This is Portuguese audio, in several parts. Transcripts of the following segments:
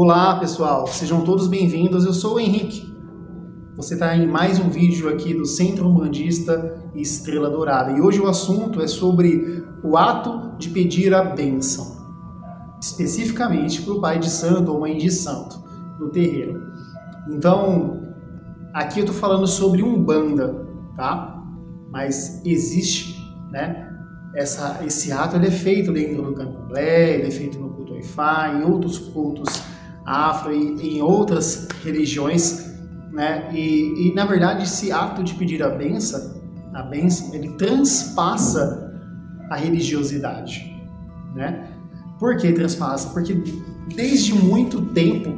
Olá pessoal, sejam todos bem-vindos, eu sou o Henrique. Você está em mais um vídeo aqui do Centro Umbandista Estrela Dourada e hoje o assunto é sobre o ato de pedir a bênção, especificamente para o pai de santo ou mãe de santo no terreiro. Então, aqui eu estou falando sobre Umbanda, tá? Mas existe, né? Esse ato ele é feito dentro do Candomblé, ele é feito no culto Ifá, em outros cultos afro e em outras religiões, né? E na verdade esse ato de pedir a bênção, ele transpassa a religiosidade, né? Por que transpassa? Porque desde muito tempo,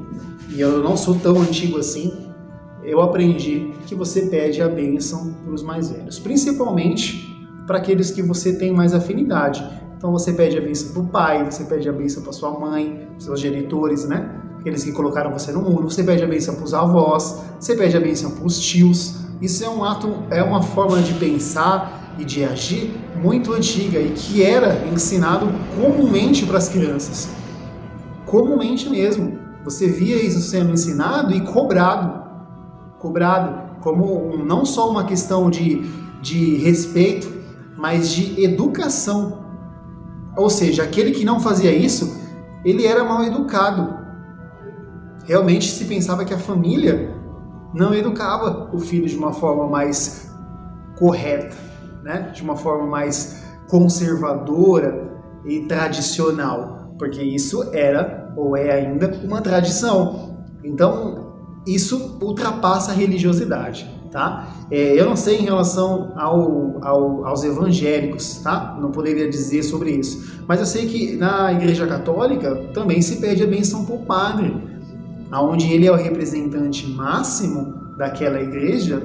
e eu não sou tão antigo assim, eu aprendi que você pede a bênção para os mais velhos, principalmente para aqueles que você tem mais afinidade. Então você pede a bênção para o pai, você pede a bênção para sua mãe, seus genitores, né? Aqueles que colocaram você no mundo. Você pede a bênção para os avós, você pede a bênção para os tios. Isso é um ato, é uma forma de pensar e de agir muito antiga e que era ensinado comumente para as crianças. Comumente mesmo. Você via isso sendo ensinado e cobrado como não só uma questão de respeito, mas de educação. Ou seja, aquele que não fazia isso, ele era mal educado. Realmente se pensava que a família não educava o filho de uma forma mais correta, né? De uma forma mais conservadora e tradicional, porque isso era ou é ainda uma tradição. Então, isso ultrapassa a religiosidade, tá? Eu não sei em relação aos evangélicos, tá? Não poderia dizer sobre isso. Mas eu sei que na Igreja Católica também se pede a bênção para o padre, onde ele é o representante máximo daquela igreja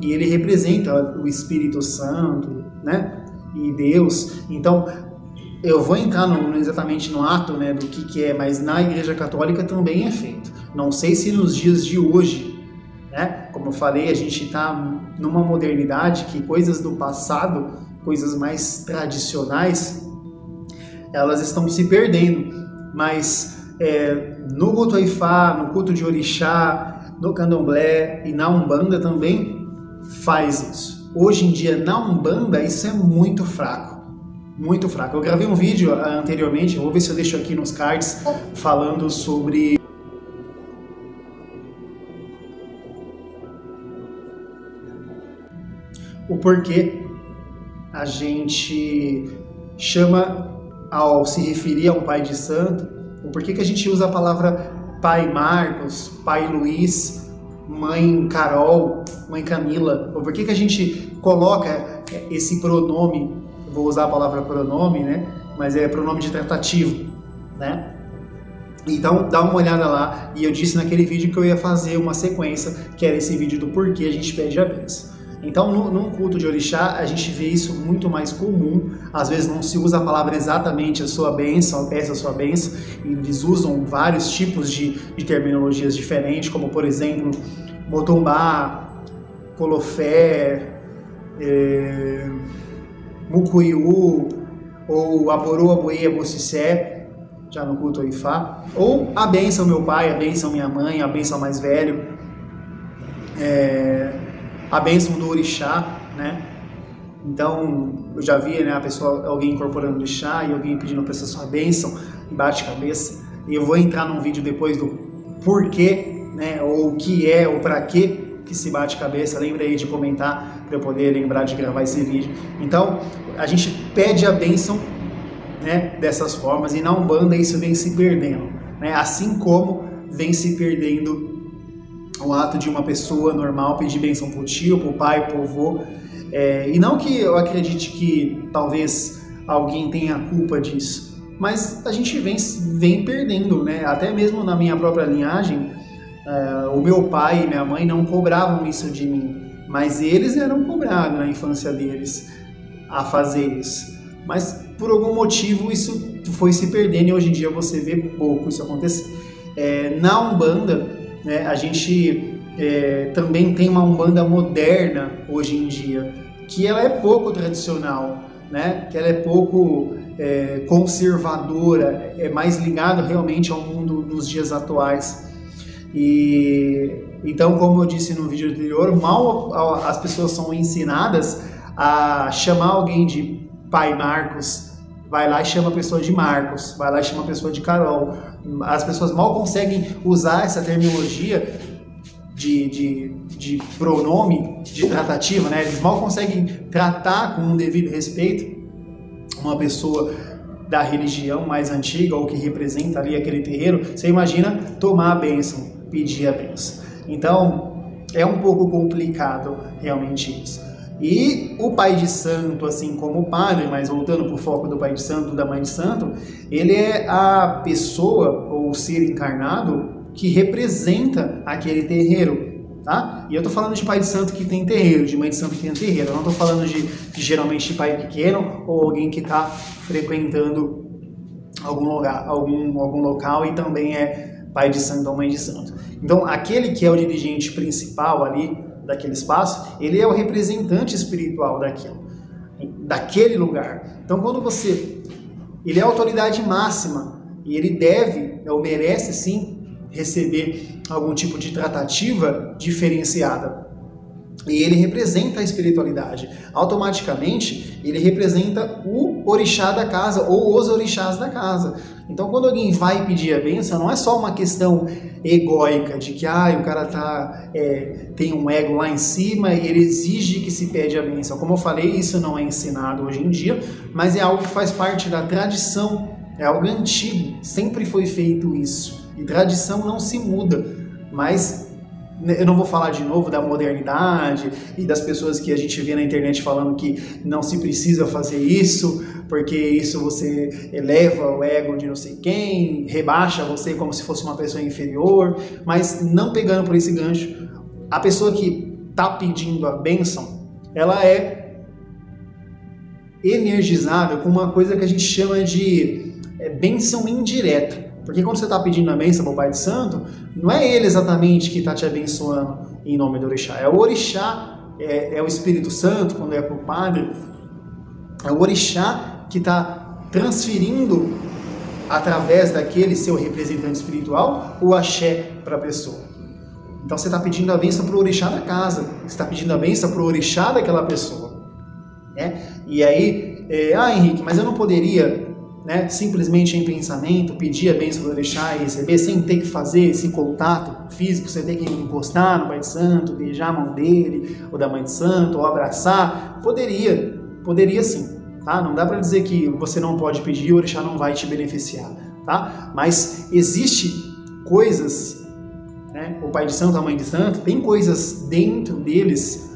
e ele representa o Espírito Santo, né? E Deus. Então, eu vou entrar exatamente no ato, né, do que é, mas na Igreja Católica também é feito. Não sei se nos dias de hoje, né? Como eu falei, a gente está numa modernidade que coisas do passado, coisas mais tradicionais, elas estão se perdendo. Mas no culto Ifá, no culto de Orixá, no Candomblé e na Umbanda também faz isso. Hoje em dia, na Umbanda, isso é muito fraco. Muito fraco. Eu gravei um vídeo anteriormente, vou ver se eu deixo aqui nos cards, falando sobre o porquê a gente chama, ao se referir a um pai de santo, o porquê que a gente usa a palavra pai Marcos, pai Luiz, mãe Carol, mãe Camila, o porquê que a gente coloca esse pronome, vou usar a palavra pronome, né? Mas é pronome de tratativo, né? Então dá uma olhada lá, e eu disse naquele vídeo que eu ia fazer uma sequência, que era esse vídeo do porquê a gente pede a bênção. Então, num culto de orixá, a gente vê isso muito mais comum. Às vezes não se usa a palavra exatamente a sua bênção, peça a sua bênção, e eles usam vários tipos de terminologias diferentes, como, por exemplo, motombá, colofé, mucuiú, ou aborô, aboê, abocicé, já no culto Ifá, ou a bênção meu pai, a bênção minha mãe, a bênção mais velho, a bênção do orixá, né? Então, eu já vi, né, alguém incorporando orixá e alguém pedindo para essa sua bênção, e bate cabeça. E eu vou entrar num vídeo depois do porquê, né, ou o que é, ou para que se bate cabeça. Lembra aí de comentar para eu poder lembrar de gravar esse vídeo. Então, a gente pede a bênção, né, dessas formas, e na Umbanda isso vem se perdendo, né? Assim como vem se perdendo o ato de uma pessoa normal pedir bênção para o tio, para o pai, para o avô. E não que eu acredite que talvez alguém tenha a culpa disso, mas a gente vem perdendo, né? Até mesmo na minha própria linhagem, o meu pai e minha mãe não cobravam isso de mim, mas eles eram cobrados na infância deles a fazer isso. Mas por algum motivo isso foi se perdendo e hoje em dia você vê pouco isso acontecer. Na Umbanda, né, a gente também tem uma Umbanda moderna hoje em dia, que ela é pouco tradicional, né? Que ela é pouco conservadora, é mais ligado realmente ao mundo nos dias atuais. E então, como eu disse no vídeo anterior, mal as pessoas são ensinadas a chamar alguém de pai Marcos, vai lá e chama a pessoa de Marcos, vai lá e chama a pessoa de Carol. As pessoas mal conseguem usar essa terminologia de pronome, de tratativa, né? Eles mal conseguem tratar com um devido respeito uma pessoa da religião mais antiga ou que representa ali aquele terreiro. Você imagina tomar a bênção, pedir a bênção. Então, é um pouco complicado realmente isso. E o pai de santo, assim como o padre, mas voltando para o foco do pai de santo, da mãe de santo, ele é a pessoa ou o ser encarnado que representa aquele terreiro, tá? E eu tô falando de pai de santo que tem terreiro, de mãe de santo que tem terreiro. Eu não tô falando de geralmente de pai pequeno ou alguém que está frequentando algum lugar, algum local e também é pai de santo ou mãe de santo. Então, aquele que é o dirigente principal ali daquele espaço, ele é o representante espiritual daquele lugar. Então, ele é a autoridade máxima e ele deve, ou merece sim, receber algum tipo de tratativa diferenciada. E ele representa a espiritualidade. Automaticamente, ele representa o orixá da casa ou os orixás da casa. Então, quando alguém vai pedir a bênção, não é só uma questão egóica de que o cara tem um ego lá em cima e ele exige que se pede a bênção. Como eu falei, isso não é ensinado hoje em dia, mas é algo que faz parte da tradição, é algo antigo, sempre foi feito isso. E tradição não se muda, mas eu não vou falar de novo da modernidade e das pessoas que a gente vê na internet falando que não se precisa fazer isso, porque isso você eleva o ego de não sei quem, rebaixa você como se fosse uma pessoa inferior, mas não pegando por esse gancho, a pessoa que está pedindo a bênção, ela é energizada com uma coisa que a gente chama de bênção indireta. Porque quando você está pedindo a bênção para o Pai de Santo, não é ele exatamente que está te abençoando em nome do orixá. É o orixá, é o Espírito Santo, quando é para o Padre, é o orixá que está transferindo, através daquele seu representante espiritual, o axé para a pessoa. Então você está pedindo a bênção para o orixá da casa, você está pedindo a bênção para o orixá daquela pessoa. E aí, Henrique, mas eu não poderia... simplesmente em pensamento, pedir a bênção do orixá e receber, sem ter que fazer esse contato físico, você tem que encostar no pai de santo, beijar a mão dele, ou da mãe de santo, ou abraçar? Poderia sim, tá? Não dá para dizer que você não pode pedir e o orixá não vai te beneficiar, tá? Mas existe coisas, o pai de santo, a mãe de santo, tem coisas dentro deles,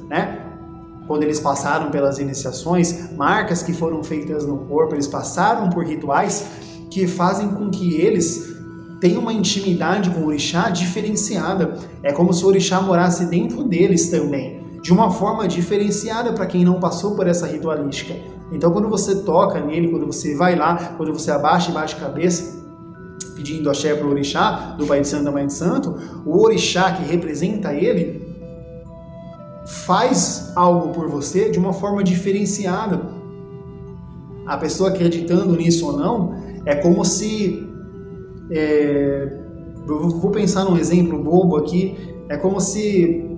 quando eles passaram pelas iniciações, marcas que foram feitas no corpo, eles passaram por rituais que fazem com que eles tenham uma intimidade com o orixá diferenciada. É como se o orixá morasse dentro deles também, de uma forma diferenciada para quem não passou por essa ritualística. Então, quando você toca nele, quando você vai lá, quando você abaixa e baixa a cabeça, pedindo axé para o orixá, do pai de santo, da mãe de santo, o orixá que representa ele, faz algo por você de uma forma diferenciada. A pessoa acreditando nisso ou não, é como se... eu vou pensar num exemplo bobo aqui. É como se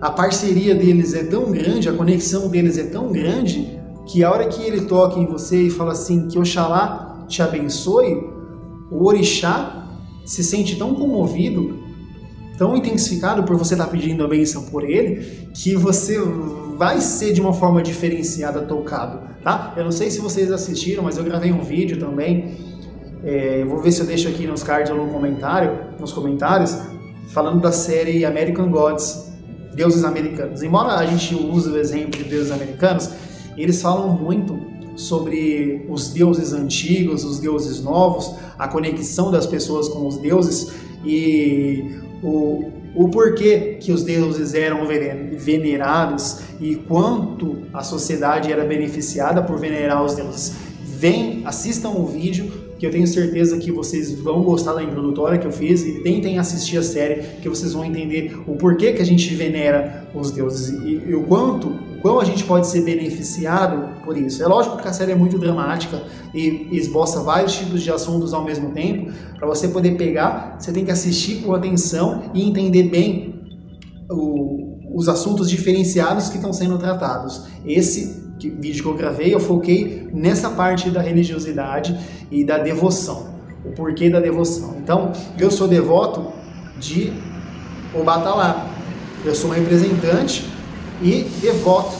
a parceria deles é tão grande, a conexão deles é tão grande, que a hora que ele toca em você e fala assim, que Oxalá te abençoe, o orixá se sente tão comovido, tão intensificado por você estar pedindo a bênção por ele, que você vai ser de uma forma diferenciada tocado, tá? Eu não sei se vocês assistiram, mas eu gravei um vídeo também, vou ver se eu deixo aqui nos cards ou nos comentários, falando da série American Gods, Deuses Americanos. Embora a gente use o exemplo de deuses americanos, eles falam muito sobre os deuses antigos, os deuses novos, a conexão das pessoas com os deuses e o porquê que os deuses eram venerados e quanto a sociedade era beneficiada por venerar os deuses. Assistam o vídeo, que eu tenho certeza que vocês vão gostar da introdutória que eu fiz, e tentem assistir a série, que vocês vão entender o porquê que a gente venera os deuses e o quanto quão a gente pode ser beneficiado por isso. É lógico que a série é muito dramática e esboça vários tipos de assuntos ao mesmo tempo. Para você poder pegar, você tem que assistir com atenção e entender bem os assuntos diferenciados que estão sendo tratados. Esse vídeo que eu gravei, eu foquei nessa parte da religiosidade e da devoção, o porquê da devoção. Então, eu sou devoto de Obatalá, eu sou um representante e devoto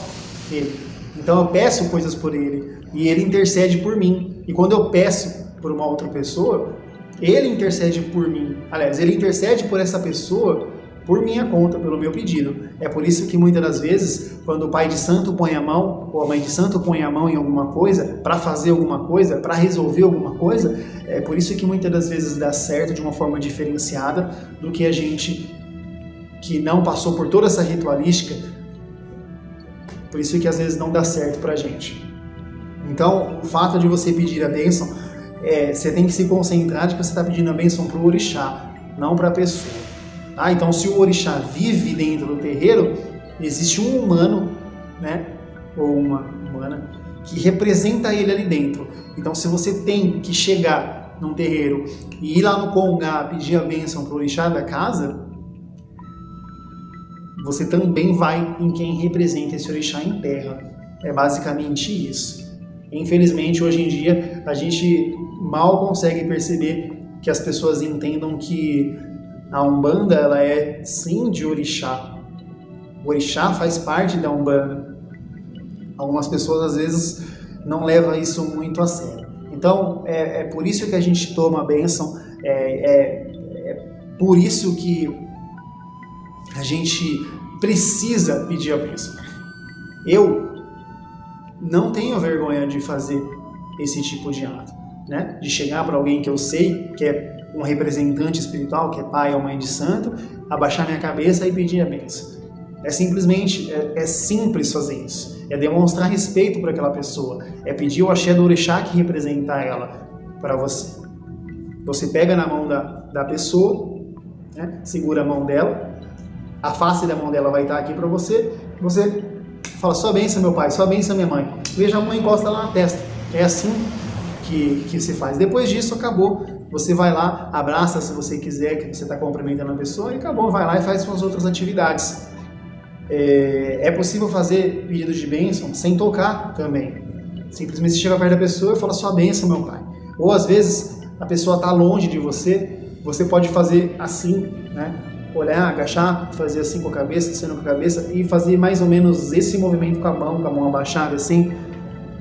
dele. Então, eu peço coisas por ele e ele intercede por mim. E quando eu peço por uma outra pessoa, ele intercede por mim. Aliás, ele intercede por essa pessoa por minha conta, pelo meu pedido. É por isso que muitas das vezes, quando o pai de santo põe a mão, ou a mãe de santo põe a mão em alguma coisa, para fazer alguma coisa, para resolver alguma coisa, é por isso que muitas das vezes dá certo de uma forma diferenciada do que a gente que não passou por toda essa ritualística. Por isso que às vezes não dá certo pra gente. Então, o fato de você pedir a bênção, você tem que se concentrar de que você está pedindo a bênção para o orixá, não para a pessoa. Então, se o orixá vive dentro do terreiro, existe um humano, né, ou uma humana, que representa ele ali dentro. Então, se você tem que chegar num terreiro e ir lá no congá pedir a bênção para o orixá da casa, você também vai em quem representa esse orixá em terra. É basicamente isso. Infelizmente, hoje em dia, a gente mal consegue perceber que as pessoas entendam que a Umbanda, ela é sim de orixá. O orixá faz parte da Umbanda. Algumas pessoas, às vezes, não levam isso muito a sério. Então, é por isso que a gente toma a bênção, por isso que a gente precisa pedir a bênção. Eu não tenho vergonha de fazer esse tipo de ato, né? De chegar para alguém que eu sei que é um representante espiritual, que é pai ou mãe de santo, abaixar minha cabeça e pedir a bênção. É simplesmente, é simples fazer isso. É demonstrar respeito para aquela pessoa. É pedir o axé do orixá que representa ela para você. Você pega na mão da pessoa, né? Segura a mão dela, a face da mão dela vai estar aqui para você, você fala, sua bênção, meu pai, sua bênção, minha mãe. Veja a mão, encosta lá na testa. É assim que se faz. Depois disso, acabou. Você vai lá, abraça se você quiser, que você está cumprimentando a pessoa, e acabou, vai lá e faz suas outras atividades. É possível fazer pedido de bênção sem tocar também. Simplesmente você chega perto da pessoa e fala, sua bênção, meu pai. Ou às vezes a pessoa está longe de você, você pode fazer assim, né? Olhar, agachar, fazer assim com a cabeça, descendo com a cabeça e fazer mais ou menos esse movimento com a mão abaixada assim,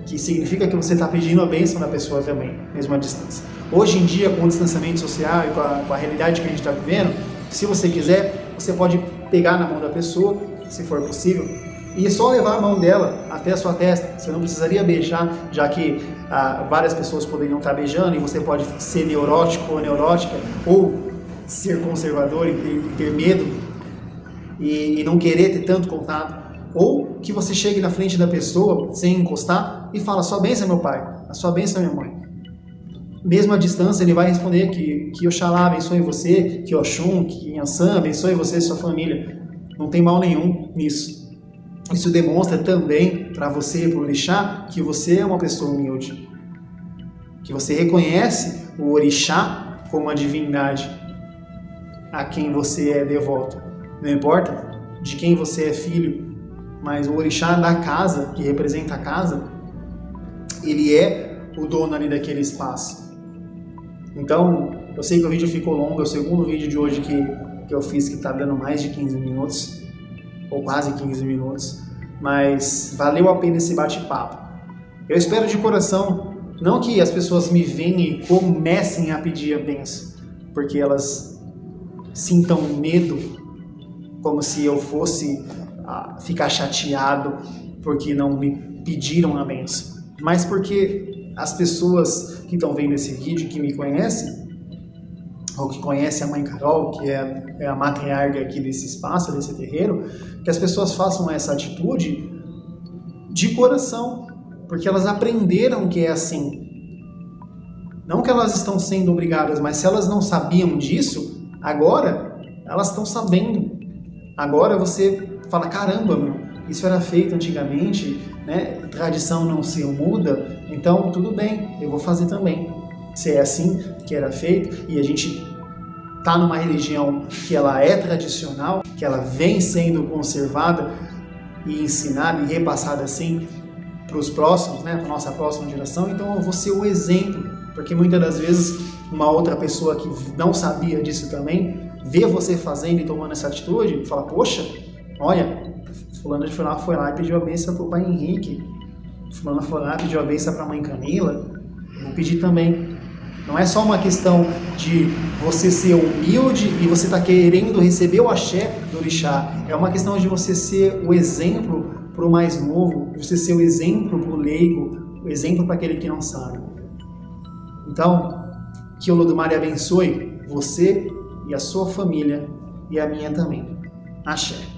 que significa que você está pedindo a bênção da pessoa também, mesmo à distância. Hoje em dia, com o distanciamento social e com a realidade que a gente está vivendo, se você quiser, você pode pegar na mão da pessoa, se for possível, e só levar a mão dela até a sua testa. Você não precisaria beijar, já que várias pessoas poderiam estar beijando e você pode ser neurótico ou neurótica, ou ser conservador e ter medo e não querer ter tanto contato. Ou que você chegue na frente da pessoa sem encostar e fala, sua bênção, meu pai, a sua bênção, minha mãe. Mesmo à distância, ele vai responder que Oxalá abençoe você, que Oxum, que Yansan abençoe você e sua família. Não tem mal nenhum nisso. Isso demonstra também para você, para o orixá, que você é uma pessoa humilde. Que você reconhece o orixá como a divindade a quem você é devoto. Não importa de quem você é filho, mas o orixá da casa, que representa a casa, ele é o dono ali daquele espaço. Então, eu sei que o vídeo ficou longo, é o segundo vídeo de hoje que eu fiz, que está dando mais de 15 minutos, ou quase 15 minutos, mas valeu a pena esse bate-papo. Eu espero de coração, não que as pessoas me venham e comecem a pedir a bênção, porque elas sintam medo, como se eu fosse ficar chateado porque não me pediram a bênção, mas porque as pessoas que estão vendo esse vídeo, que me conhecem, ou que conhecem a Mãe Carol, que é a matriarca aqui desse espaço, desse terreiro, que as pessoas façam essa atitude de coração, porque elas aprenderam que é assim. Não que elas estão sendo obrigadas, mas se elas não sabiam disso, agora elas estão sabendo. Agora você fala, caramba, meu, isso era feito antigamente, né? Tradição não se muda, então tudo bem, eu vou fazer também. Se é assim que era feito e a gente está numa religião que ela é tradicional, que ela vem sendo conservada e ensinada e repassada assim para os próximos, né, para a nossa próxima geração, então eu vou ser o exemplo, porque muitas das vezes uma outra pessoa que não sabia disso também, vê você fazendo e tomando essa atitude, fala, poxa, olha, fulano foi lá e pediu a bênção para o pai Henrique, fulano foi lá e pediu a bênção para a mãe Camila, eu vou pedir também. Não é só uma questão de você ser humilde e você estar querendo receber o axé do orixá. É uma questão de você ser o exemplo para o mais novo, de você ser o exemplo para o leigo, o exemplo para aquele que não sabe. Então, que o Olodumare abençoe você e a sua família e a minha também. Axé.